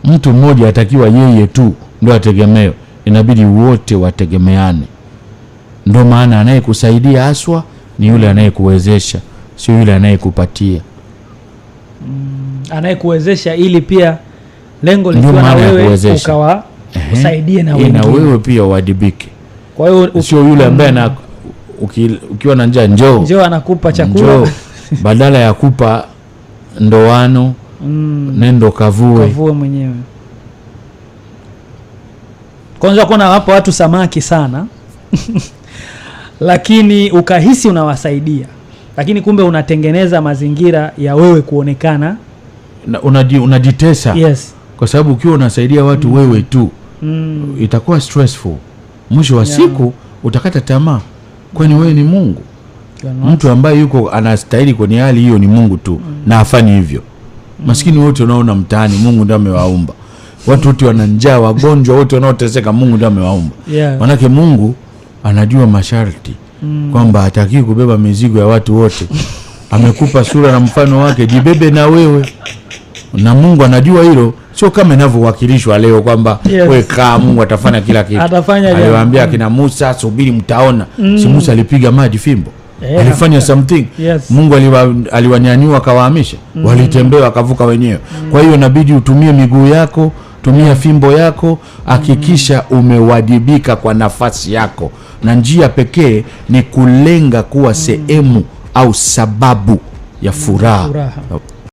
mtu mmoja atakiwa yeye tu ndio ategemeo, inabidi wote wategemeane. Ndio maana anayekusaidia haswa ni yule anayekuwezesha, sio yule anayekupatia. Anayekuwezesha ili pia lengo likiwa na wewe ukawa usaidie na wewe, na wewe pia uadibike. Kwa hiyo sio yule ambaye ukiwa na njaa njoo anakupa chakula badala ya kupa ndoano nendo kavue mwenyewe. Kwanza kuna hapo watu samaki sana lakini ukahisi unawasaidia, lakini kumbe unatengeneza mazingira ya wewe kuonekana unajitesa. Yes. Kwa sababu ukiwa unasaidia watu wewe tu itakuwa stressful. Mwisho wa siku utakata tamaa. Kwani wewe ni Mungu? Mtu ambaye yuko anastahili kwenye hali hiyo ni Mungu tu na afanye hivyo. Maskini wote unaona mtaani Mungu ndiye amewaumba. Watu wote wana njaa, wagonjwa wote wanaoteseka Mungu ndiye amewaumba. Manake Mungu anajua masharti kwamba hataki kubeba mizigo ya watu wote. Amekupa sura na mfano wake, jibebe na wewe. Na Mungu anajua hilo, sio kama inavyowakilishwa leo kwamba wewe kaa Mungu atafanya kila kitu. Aliwaambia kina Musa, subiri mtaona. Si Musa alipiga maji fimbo? Alifanya something. Mungu aliwanyanyua akawahamisha. Walitembea wakavuka wenyewe. Kwa hiyo inabidi utumie miguu yako, tumia fimbo yako, hakikisha umewajibika kwa nafasi yako. Na njia pekee ni kulenga kuwa sehemu au sababu ya furaha.